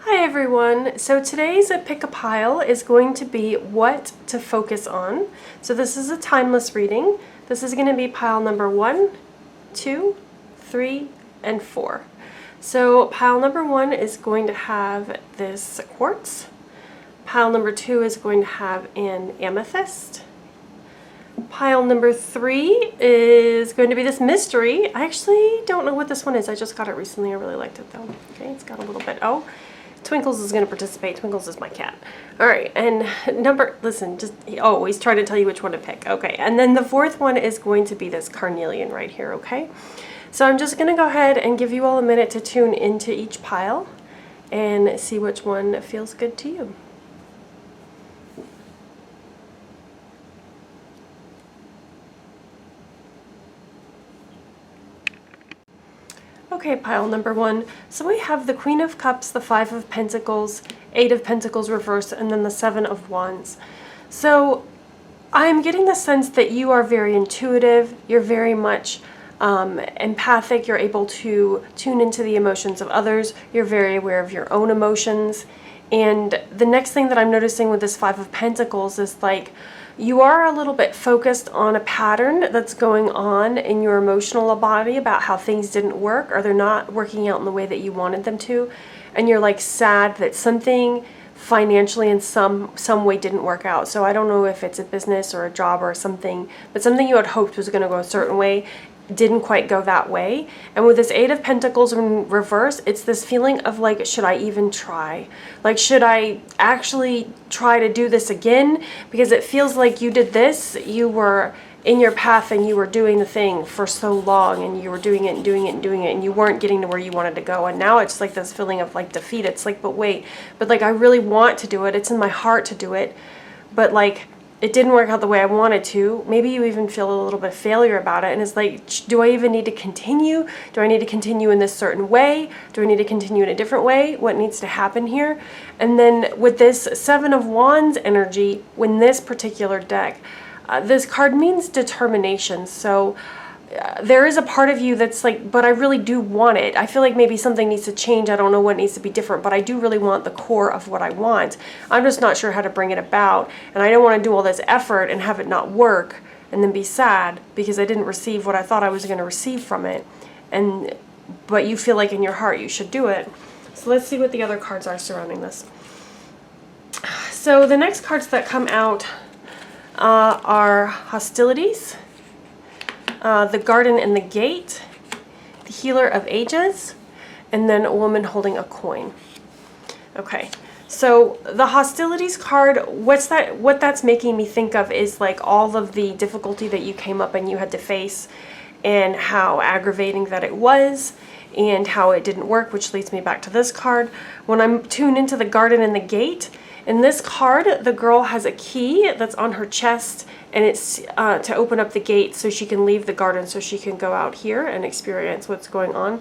Hi everyone. So today's pick a pile is going to be what to focus on. So this is a timeless reading. This is going to be pile number 1, 2, 3, and 4. So pile number 1 is going to have this quartz. Pile number 2 is going to have an amethyst. Pile number 3 is going to be this mystery. I actually don't know what this one is. I just got it recently. I really liked it though. Okay, it's got a little bit. Oh, Twinkles is going to participate. Twinkles is my cat. All right, and he's trying to tell you which one to pick. Okay, and then the fourth one is going to be this carnelian right here, okay? So I'm just going to go ahead and give you all a minute to tune into each pile and see which one feels good to you. Okay, pile number 1. So we have the Queen of Cups, the 5 of Pentacles, 8 of Pentacles reversed, and then the 7 of Wands. So I'm getting the sense that you are very intuitive, you're very much empathic, you're able to tune into the emotions of others, you're very aware of your own emotions. And the next thing that I'm noticing with this 5 of Pentacles is like, you are a little bit focused on a pattern that's going on in your emotional body about how things didn't work or they're not working out in the way that you wanted them to. And you're like sad that something financially in some way didn't work out. So I don't know if it's a business or a job or something, but something you had hoped was going to go a certain way didn't quite go that way. And with this 8 of Pentacles in reverse, it's this feeling of like, should I even try? Like, should I actually try to do this again? Because it feels like you did this, you were in your path and you were doing the thing for so long and you were doing it and doing it and doing it and you weren't getting to where you wanted to go. And now it's like this feeling of like defeat. It's like, but wait, but like I really want to do it. It's in my heart to do it. But like, it didn't work out the way I wanted to. Maybe you even feel a little bit of failure about it. And it's like, do I even need to continue? Do I need to continue in this certain way? Do I need to continue in a different way? What needs to happen here? And then with this 7 of Wands energy, when this particular deck, this card means determination. So there is a part of you that's like, but I really do want it. I feel like maybe something needs to change. I don't know what needs to be different, but I do really want the core of what I want. I'm just not sure how to bring it about. And I don't want to do all this effort and have it not work and then be sad because I didn't receive what I thought I was going to receive from it. But you feel like in your heart you should do it. So let's see what the other cards are surrounding this. So the next cards that come out are hostilities, the garden and the gate, the healer of ages, and then a woman holding a coin. Okay, so the hostilities card, what that's making me think of is like all of the difficulty that you came up and you had to face and how aggravating that it was and how it didn't work, which leads me back to this card. When I'm tuned into the garden and the gate, in this card, the girl has a key that's on her chest, and it's to open up the gate so she can leave the garden, so she can go out here and experience what's going on.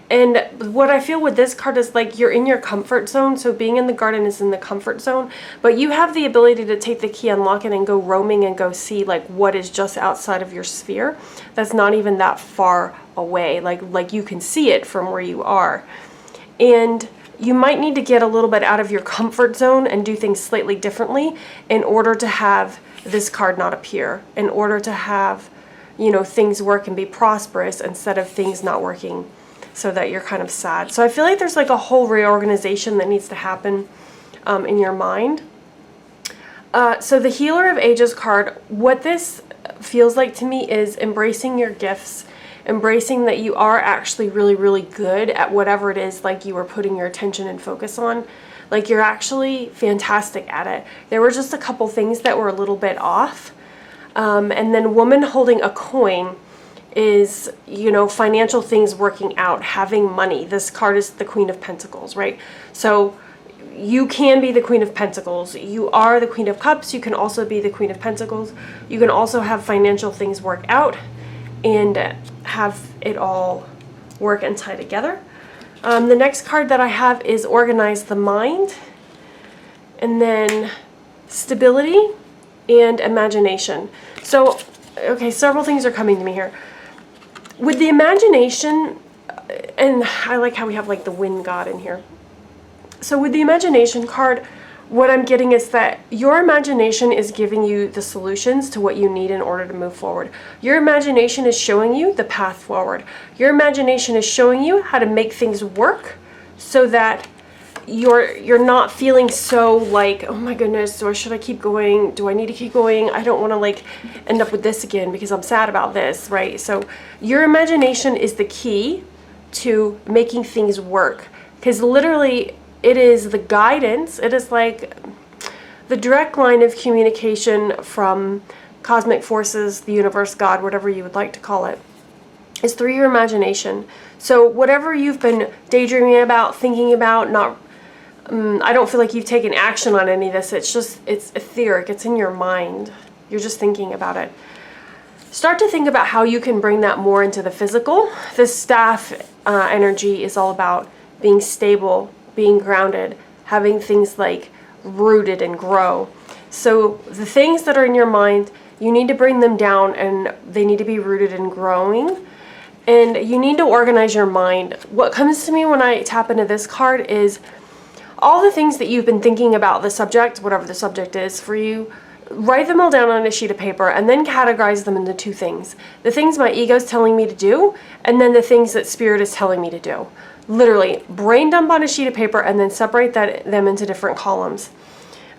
And what I feel with this card is like you're in your comfort zone, so being in the garden is in the comfort zone, but you have the ability to take the key, unlock it, and go roaming and go see like what is just outside of your sphere. That's not even that far away, like you can see it from where you are. And you might need to get a little bit out of your comfort zone and do things slightly differently in order to have this card not appear, in order to have, you know, things work and be prosperous instead of things not working so that you're kind of sad. So I feel like there's like a whole reorganization that needs to happen in your mind. So the healer of ages card, what this feels like to me is embracing your gifts, embracing that you are actually really, really good at whatever it is like you were putting your attention and focus on. Like you're actually fantastic at it. There were just a couple things that were a little bit off. And then woman holding a coin is, you know, financial things working out, having money. This card is the Queen of Pentacles, right? So you can be the Queen of Pentacles. You are the Queen of Cups. You can also be the Queen of Pentacles. You can also have financial things work out and have it all work and tie together. The next card that I have is Organize the Mind, and then Stability and Imagination. So, okay, several things are coming to me here. With the imagination, and I like how we have like the wind god in here. So with the imagination card, what I'm getting is that your imagination is giving you the solutions to what you need in order to move forward. Your imagination is showing you the path forward. Your imagination is showing you how to make things work so that you're not feeling so like, oh my goodness, or should I keep going? Do I need to keep going? I don't want to like end up with this again because I'm sad about this, right? So your imagination is the key to making things work, because literally it is the guidance. It is like the direct line of communication from cosmic forces, the universe, God, whatever you would like to call it, is through your imagination. So whatever you've been daydreaming about, thinking about, I don't feel like you've taken action on any of this. It's etheric. It's in your mind. You're just thinking about it. Start to think about how you can bring that more into the physical. This staff energy is all about being stable, being grounded, having things like rooted and grow. So the things that are in your mind, you need to bring them down and they need to be rooted and growing. And you need to organize your mind. What comes to me when I tap into this card is all the things that you've been thinking about the subject, whatever the subject is for you. Write them all down on a sheet of paper and then categorize them into two things. The things my ego is telling me to do, and then the things that spirit is telling me to do. Literally, brain dump on a sheet of paper and then separate them into different columns.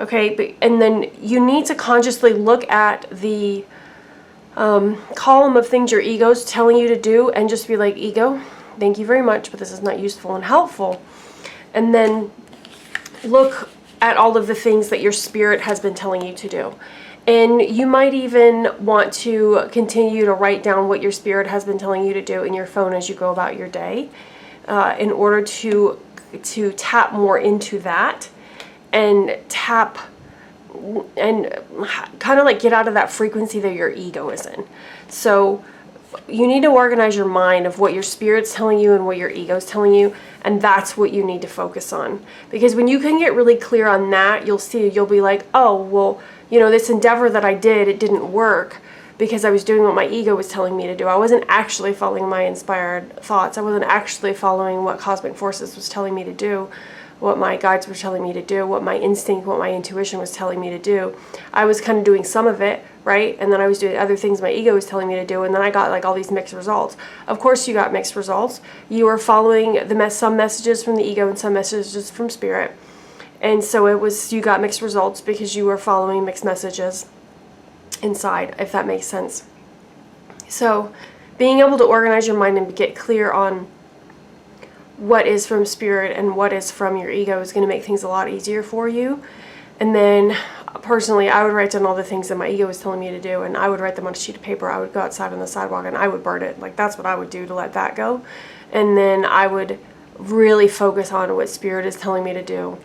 Okay, and then you need to consciously look at the column of things your ego's telling you to do and just be like, ego, thank you very much, but this is not useful and helpful. And then look at all of the things that your spirit has been telling you to do. And you might even want to continue to write down what your spirit has been telling you to do in your phone as you go about your day, in order to tap more into that and tap and kind of like get out of that frequency that your ego is in. So you need to organize your mind of what your spirit's telling you and what your ego's telling you, and that's what you need to focus on. Because when you can get really clear on that, you'll be like, oh, well, you know, this endeavor that I did, it didn't work because I was doing what my ego was telling me to do. I wasn't actually following my inspired thoughts. I wasn't actually following what cosmic forces was telling me to do, what my guides were telling me to do, what my instinct, what my intuition was telling me to do. I was kind of doing some of it, right? And then I was doing other things my ego was telling me to do, and then I got like all these mixed results. Of course you got mixed results. You were following some messages from the ego and some messages from spirit. And so you got mixed results because you were following mixed messages inside, if that makes sense. So being able to organize your mind and get clear on what is from spirit and what is from your ego is going to make things a lot easier for you. And then personally, I would write down all the things that my ego was telling me to do, and I would write them on a sheet of paper. I would go outside on the sidewalk and I would burn it. Like, that's what I would do to let that go. And then I would really focus on what spirit is telling me to do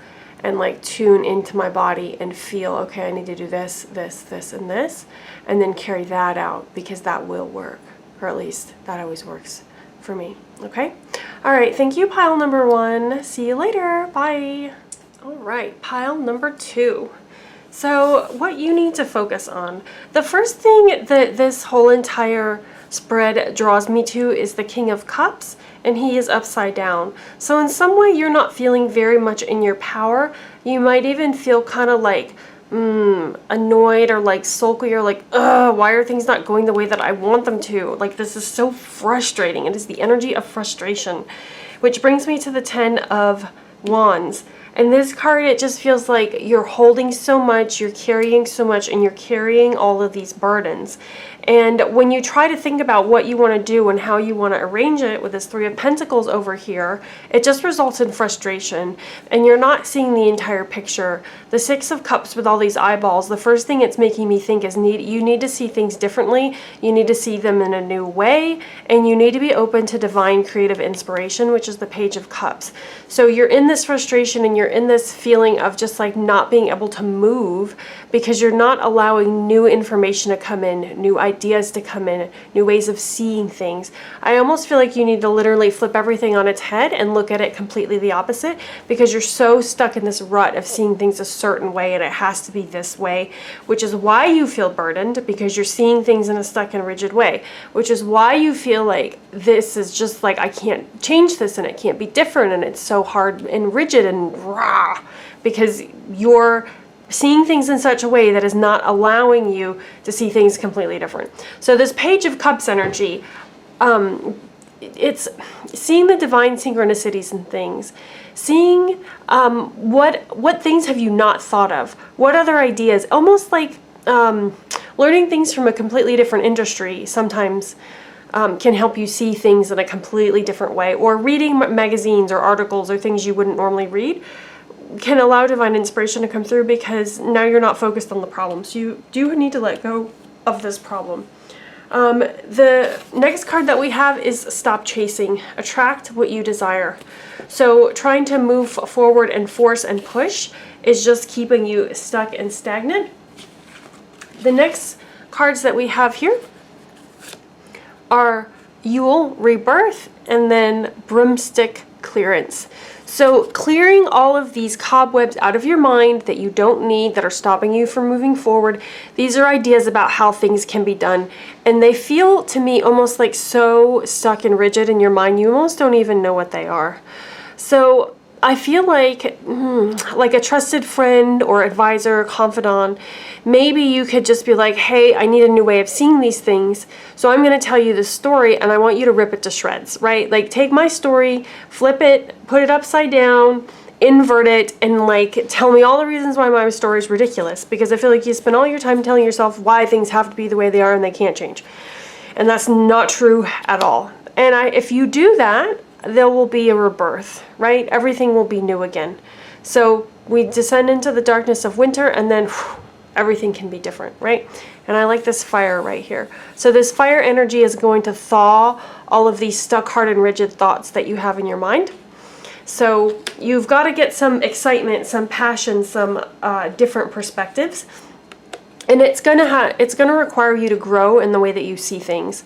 and like tune into my body and feel, okay, I need to do this, this, this, and this, and then carry that out, because that will work, or at least that always works for me. Okay? All right, thank you, pile number 1. See you later. Bye. All right, pile number 2. So what you need to focus on. The first thing that this whole entire spread draws me to is the King of Cups, and he is upside down. So in some way you're not feeling very much in your power. You might even feel kind of like annoyed or like sulky or like, ugh, why are things not going the way that I want them to? Like, this is so frustrating. It is the energy of frustration, which brings me to the 10 of Wands. And this card, it just feels like you're holding so much, you're carrying so much, and you're carrying all of these burdens. And when you try to think about what you want to do and how you want to arrange it with this 3 of Pentacles over here, it just results in frustration, and you're not seeing the entire picture. The 6 of Cups with all these eyeballs, the first thing it's making me think is you need to see things differently, you need to see them in a new way, and you need to be open to divine creative inspiration, which is the Page of Cups. So you're in this frustration and you're in this feeling of just like not being able to move because you're not allowing new information to come in, new ideas ideas to come in, new ways of seeing things. I almost feel like you need to literally flip everything on its head and look at it completely the opposite, because you're so stuck in this rut of seeing things a certain way and it has to be this way, which is why you feel burdened, because you're seeing things in a stuck and rigid way, which is why you feel like this is just like, I can't change this and it can't be different, and it's so hard and rigid and raw, because you're seeing things in such a way that is not allowing you to see things completely different. So this Page of Cups energy, it's seeing the divine synchronicities in things, seeing what things have you not thought of, what other ideas, almost like learning things from a completely different industry sometimes can help you see things in a completely different way, or reading magazines or articles or things you wouldn't normally read can allow divine inspiration to come through, because now you're not focused on the problem. So you do need to let go of this problem. The next card that we have is Stop Chasing. Attract what you desire. So trying to move forward and force and push is just keeping you stuck and stagnant. The next cards that we have here are Yule, Rebirth, and then Broomstick, Clearance. So clearing all of these cobwebs out of your mind that you don't need, that are stopping you from moving forward. These are ideas about how things can be done, and they feel to me almost like so stuck and rigid in your mind, you almost don't even know what they are. So I feel like a trusted friend or advisor, confidant, maybe you could just be like, hey, I need a new way of seeing these things. So I'm going to tell you this story and I want you to rip it to shreds, right? Like take my story, flip it, put it upside down, invert it, and like tell me all the reasons why my story is ridiculous, because I feel like you spend all your time telling yourself why things have to be the way they are and they can't change. And that's not true at all. And if you do that, there will be a rebirth, right? Everything will be new again. So we descend into the darkness of winter, and then everything can be different, right? And I like this fire right here. So this fire energy is going to thaw all of these stuck, hard, and rigid thoughts that you have in your mind. So you've got to get some excitement, some passion, some different perspectives. And it's gonna require you to grow in the way that you see things.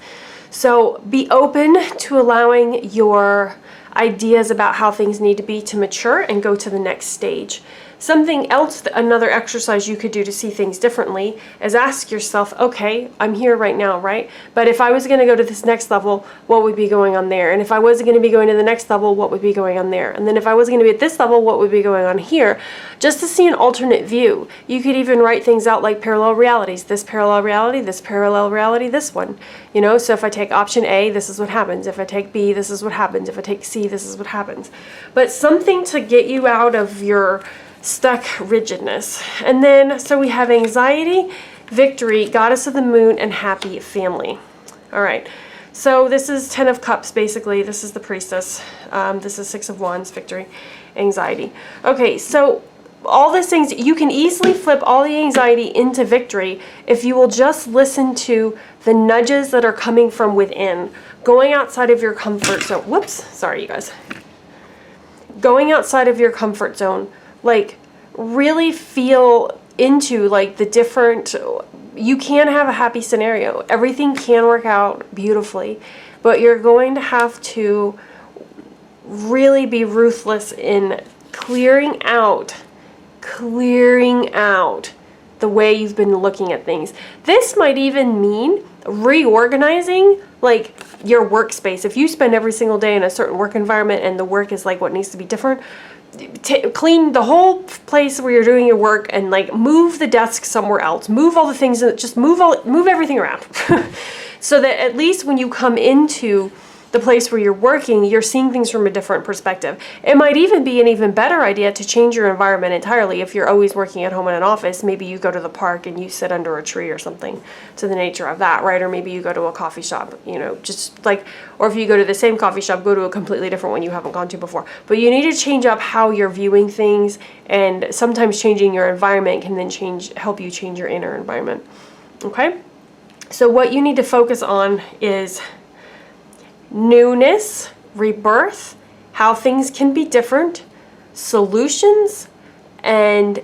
So be open to allowing your ideas about how things need to be to mature and go to the next stage. Something else, another exercise you could do to see things differently is ask yourself, okay, I'm here right now, right? But if I was going to go to this next level, what would be going on there? And if I was going to be going to the next level, what would be going on there? And then if I was going to be at this level, what would be going on here? Just to see an alternate view. You could even write things out like parallel realities. This parallel reality, this parallel reality, this one. You know, so if I take option A, this is what happens. If I take B, this is what happens. If I take C, this is what happens. But something to get you out of your stuck rigidness. And then, so we have anxiety, victory, goddess of the moon, and happy family. All right. So this is 10 of Cups, basically. This is the priestess. This is 6 of Wands, victory, anxiety. Okay, so all these things, you can easily flip all the anxiety into victory if you will just listen to the nudges that are coming from within, going outside of your comfort zone. Whoops, sorry, you guys. Going outside of your comfort zone. Like really feel into like the different, you can have a happy scenario. Everything can work out beautifully, but you're going to have to really be ruthless in clearing out the way you've been looking at things. This might even mean reorganizing like your workspace. If you spend every single day in a certain work environment and the work is like what needs to be different, clean the whole place where you're doing your work and like move the desk somewhere else, move all the things, just move everything around so that at least when you come into the place where you're working, you're seeing things from a different perspective. It might even be an even better idea to change your environment entirely. If you're always working at home in an office, maybe you go to the park and you sit under a tree or something, to the nature of that, right? Or maybe you go to a coffee shop, you know, just like, or if you go to the same coffee shop, go to a completely different one you haven't gone to before. But you need to change up how you're viewing things, and sometimes changing your environment can then help you change your inner environment. Okay? So what you need to focus on is newness, rebirth, how things can be different, solutions, and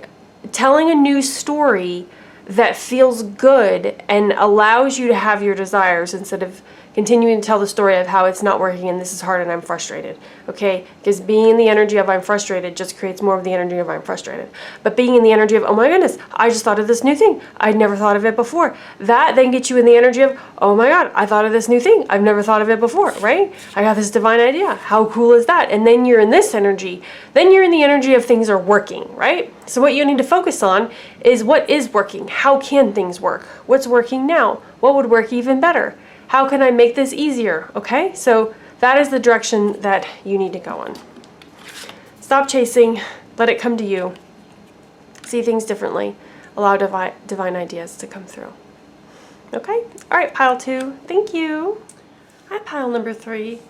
telling a new story that feels good and allows you to have your desires instead of continuing to tell the story of how it's not working and this is hard and I'm frustrated, okay? Because being in the energy of I'm frustrated just creates more of the energy of I'm frustrated. But being in the energy of, oh my goodness, I just thought of this new thing. I'd never thought of it before. That then gets you in the energy of, oh my God, I thought of this new thing. I've never thought of it before, right? I got this divine idea. How cool is that? And then you're in this energy. Then you're in the energy of things are working, right? So what you need to focus on is what is working. How can things work? What's working now? What would work even better? How can I make this easier? Okay, so that is the direction that you need to go in. Stop chasing, let it come to you. See things differently. Allow divine ideas to come through. Okay, all right, pile 2, thank you. Hi, pile number 3.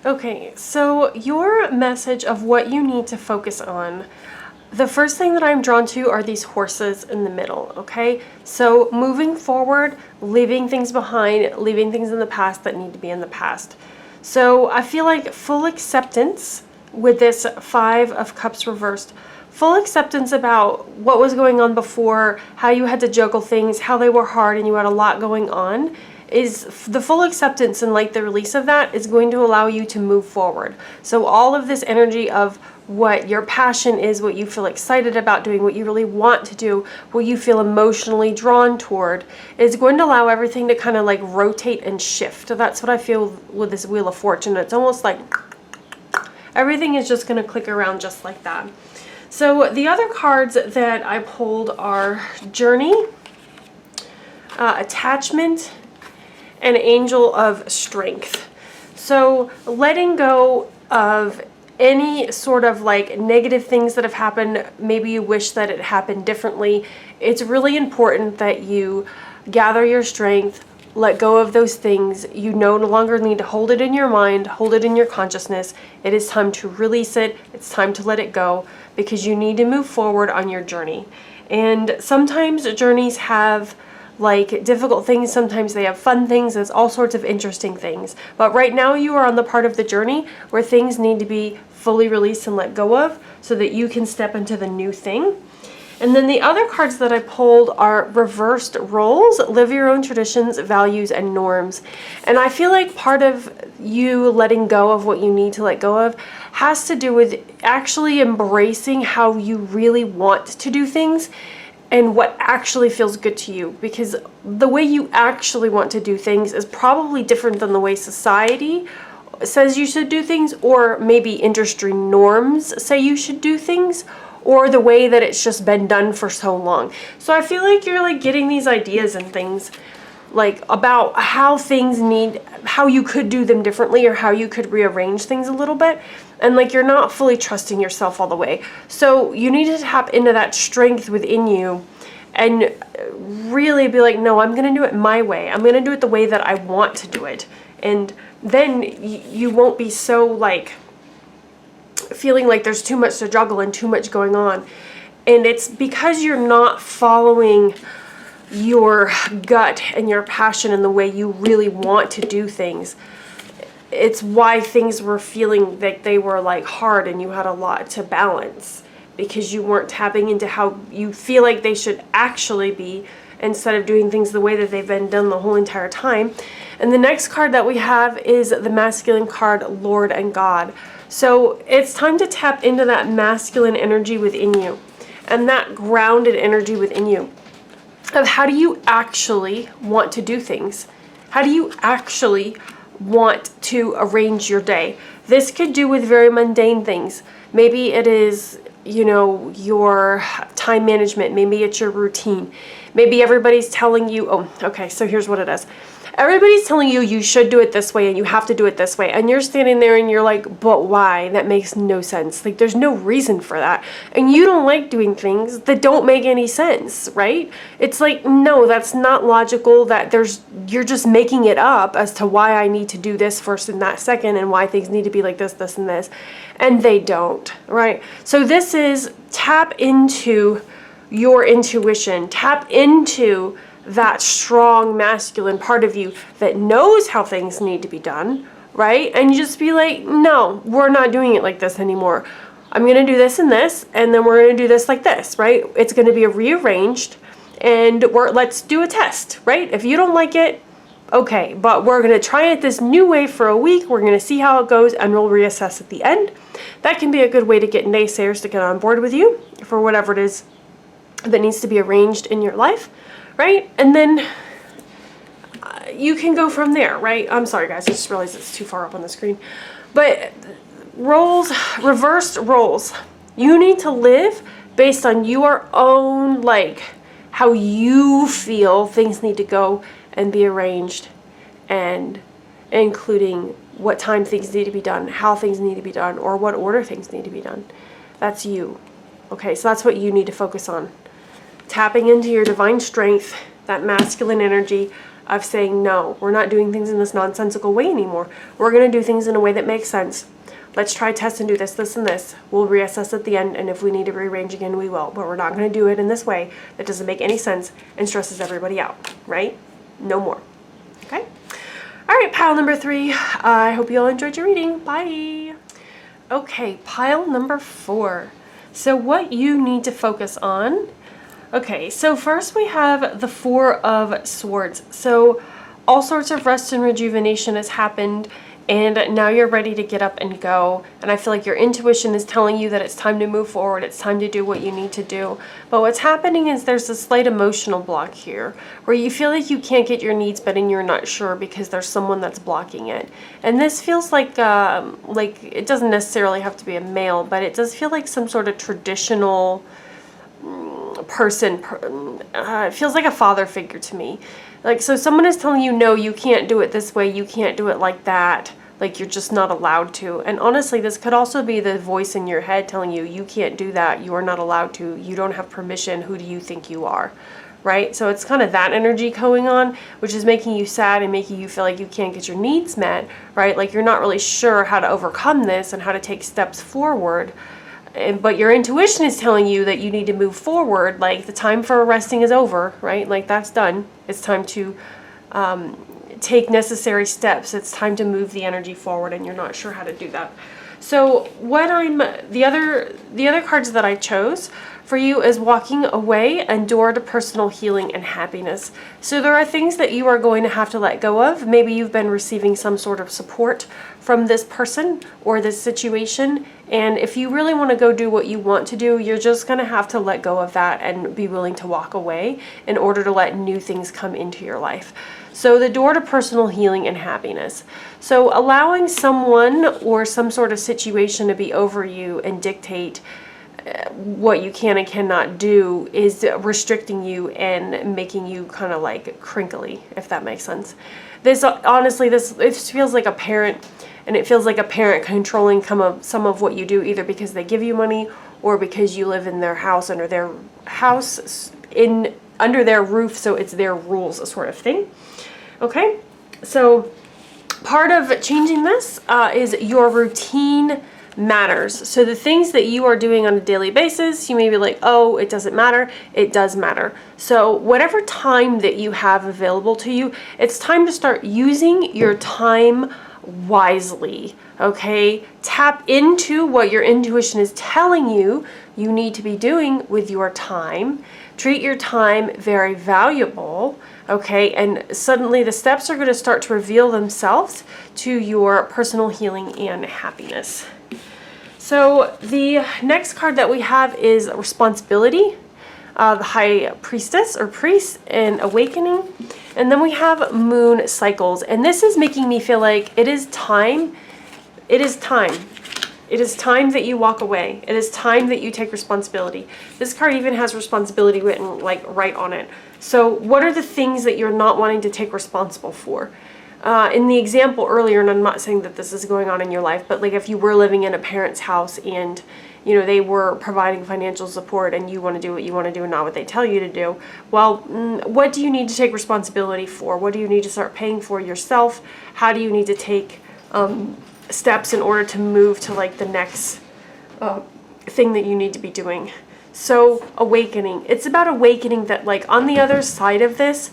Okay, so your message of what you need to focus on. The first thing that I'm drawn to are these horses in the middle, okay? So moving forward, leaving things behind, leaving things in the past that need to be in the past. So I feel like full acceptance with this 5 of Cups reversed. Full acceptance about what was going on before, how you had to juggle things, how they were hard and you had a lot going on. Is the full acceptance and like the release of that is going to allow you to move forward. So all of this energy of what your passion is, what you feel excited about doing, what you really want to do, what you feel emotionally drawn toward, is going to allow everything to kind of like rotate and shift. So that's what I feel with this Wheel of Fortune. It's almost like everything is just going to click around just like that. So the other cards that I pulled are Journey, Attachment, and Angel of Strength. So letting go of any sort of like negative things that have happened, maybe you wish that it happened differently. It's really important that you gather your strength, let go of those things. You no longer need to hold it in your mind, hold it in your consciousness. It is time to release it. It's time to let it go because you need to move forward on your journey. And sometimes journeys have like difficult things, sometimes they have fun things, there's all sorts of interesting things. But right now you are on the part of the journey where things need to be fully released and let go of so that you can step into the new thing. And then the other cards that I pulled are reversed roles, live your own traditions, values, and norms. And I feel like part of you letting go of what you need to let go of has to do with actually embracing how you really want to do things and what actually feels good to you, because the way you actually want to do things is probably different than the way society says you should do things, or maybe industry norms say you should do things, or the way that it's just been done for so long. So I feel like you're like getting these ideas and things like about how things need, how you could do them differently or how you could rearrange things a little bit. And like you're not fully trusting yourself all the way. So you need to tap into that strength within you and really be like, no, I'm going to do it my way. I'm going to do it the way that I want to do it. And then you won't be so like feeling like there's too much to juggle and too much going on. And it's because you're not following your gut and your passion and the way you really want to do things. It's why things were feeling like they were like hard and you had a lot to balance, because you weren't tapping into how you feel like they should actually be instead of doing things the way that they've been done the whole entire time. And the next card that we have is the masculine card, Lord and God. So it's time to tap into that masculine energy within you and that grounded energy within you of how do you actually want to do things? How do you actually want to arrange your day? This could do with very mundane things. Maybe it is, you know, your time management. Maybe it's your routine. Maybe everybody's telling you, oh, okay, so here's what it is. Everybody's telling you you should do it this way and you have to do it this way. And you're standing there and you're like, but why? That makes no sense. Like, there's no reason for that. And you don't like doing things that don't make any sense, right? It's like, no, that's not logical. You're just making it up as to why I need to do this first and that second and why things need to be like this, this, and this. And they don't, right? So this is tap into your intuition. Tap into that strong masculine part of you that knows how things need to be done, right? And you just be like, no, we're not doing it like this anymore. I'm going to do this and this, and then we're going to do this like this, right? It's going to be rearranged. and let's do a test, right? If you don't like it, okay, but we're going to try it this new way for a week. We're going to see how it goes, and we'll reassess at the end. That can be a good way to get naysayers to get on board with you for whatever it is that needs to be arranged in your life, right? And then you can go from there, right? I'm sorry, guys. I just realized it's too far up on the screen. But roles, reversed roles. You need to live based on your own, like, how you feel things need to go and be arranged, and including what time things need to be done, how things need to be done, or what order things need to be done. That's you. Okay, so that's what you need to focus on. Tapping into your divine strength, that masculine energy of saying, no, we're not doing things in this nonsensical way anymore. We're going to do things in a way that makes sense. Let's try test and do this, this, and this. We'll reassess at the end, and if we need to rearrange again, we will. But we're not going to do it in this way that doesn't make any sense and stresses everybody out, right? No more. Okay? All right, pile number 3. I hope you all enjoyed your reading. Bye. Okay, pile number 4. So what you need to focus on. Okay, so first we have the 4 of Swords. So all sorts of rest and rejuvenation has happened, and now you're ready to get up and go. And I feel like your intuition is telling you that it's time to move forward. It's time to do what you need to do. But what's happening is there's a slight emotional block here where you feel like you can't get your needs met and you're not sure because there's someone that's blocking it. And this feels like it doesn't necessarily have to be a male, but it does feel like some sort of traditional person. It feels like a father figure to me. Like, so someone is telling you, no, you can't do it this way. You can't do it like that. Like, you're just not allowed to. And honestly, this could also be the voice in your head telling you, you can't do that. You are not allowed to. You don't have permission. Who do you think you are? Right? So it's kind of that energy going on, which is making you sad and making you feel like you can't get your needs met, right? Like, you're not really sure how to overcome this and how to take steps forward. But your intuition is telling you that you need to move forward. Like, the time for resting is over, right? Like, that's done. It's time to take necessary steps. It's time to move the energy forward, and you're not sure how to do that. So what the other cards that I chose for you is walking away and door to personal healing and happiness. So there are things that you are going to have to let go of. Maybe you've been receiving some sort of support from this person or this situation. And if you really want to go do what you want to do, you're just going to have to let go of that and be willing to walk away in order to let new things come into your life. So the door to personal healing and happiness. So allowing someone or some sort of situation to be over you and dictate what you can and cannot do is restricting you and making you kind of like crinkly, if that makes sense. This, honestly, it feels like a parent, and it feels like a parent controlling some of what you do, either because they give you money or because you live in their house, under their roof, so it's their rules, sort of thing. Okay, so part of changing this is your routine matters. So the things that you are doing on a daily basis, you may be like, oh, it doesn't matter. It does matter. So whatever time that you have available to you, it's time to start using your time wisely. Okay, tap into what your intuition is telling you you need to be doing with your time. Treat your time very valuable. Okay, and suddenly the steps are going to start to reveal themselves to your personal healing and happiness. So the next card that we have is responsibility, the High Priestess or Priest, and awakening. And then we have moon cycles. And this is making me feel like it is time. It is time. It is time that you walk away. It is time that you take responsibility. This card even has responsibility written like right on it. So what are the things that you're not wanting to take responsible for? In the example earlier, and I'm not saying that this is going on in your life, but like if you were living in a parent's house and they were providing financial support and you want to do what you want to do and not what they tell you to do, well, what do you need to take responsibility for? What do you need to start paying for yourself? How do you need to take steps in order to move to like the next thing that you need to be doing? So awakening, it's about awakening that like on the other side of this,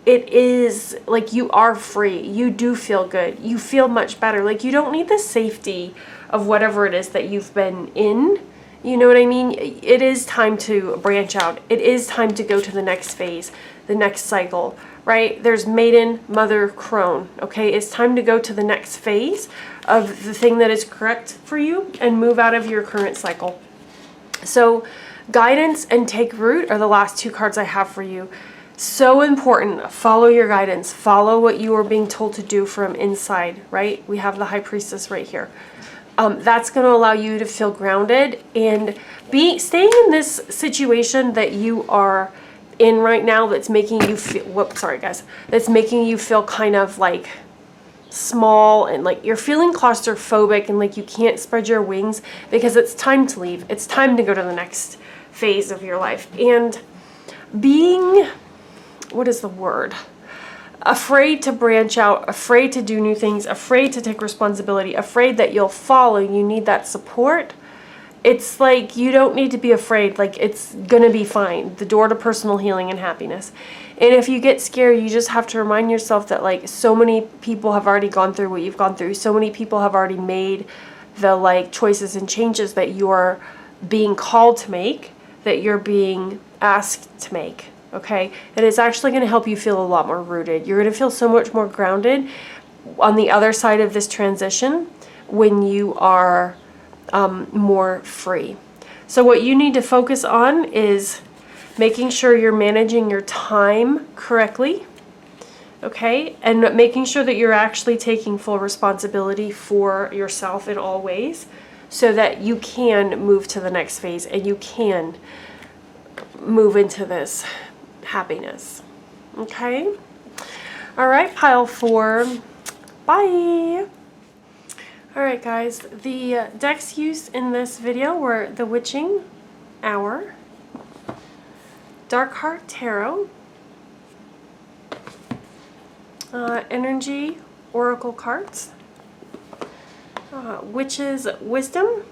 it is like you are free. You do feel good. You feel much better. Like you don't need the safety of whatever it is that you've been in You know what I mean? It is time to branch out. It is time to go to the next phase, the next cycle, right? There's maiden, mother, crone, okay? It's time to go to the next phase of the thing that is correct for you and move out of your current cycle. So guidance and take root are the last two cards I have for you. So important. Follow your guidance. Follow what you are being told to do from inside, right? We have the High Priestess right here. That's going to allow you to feel grounded and staying in this situation that you are in right now that's making you feel, whoops, sorry guys, that's making you feel kind of like small and like you're feeling claustrophobic and like you can't spread your wings, because it's time to leave. It's time to go to the next phase of your life. And being, what is the word? Afraid to branch out, afraid to do new things, afraid to take responsibility, afraid that you'll fall and you need that support. It's like you don't need to be afraid. Like, it's gonna be fine. The door to personal healing and happiness. And if you get scared, you just have to remind yourself that like so many people have already gone through what you've gone through. So many people have already made the like choices and changes that you are being called to make, that you're being asked to make. Okay, and it's actually going to help you feel a lot more rooted. You're going to feel so much more grounded on the other side of this transition when you are more free. So what you need to focus on is making sure you're managing your time correctly, okay, and making sure that you're actually taking full responsibility for yourself in all ways so that you can move to the next phase and you can move into this happiness. Okay? All right, pile 4. Bye. All right, guys. The decks used in this video were the Witching Hour, Dark Heart Tarot, Energy Oracle cards, Witch's Wisdom,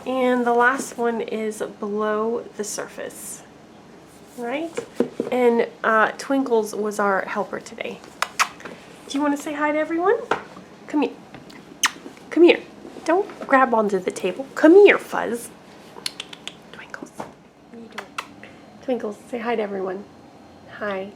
and the last one is Below the Surface. Right? And Twinkles was our helper today. Do you want to say hi to everyone? Come here. Come here. Don't grab onto the table. Come here, Fuzz. Twinkles. What are you doing? Twinkles, say hi to everyone. Hi.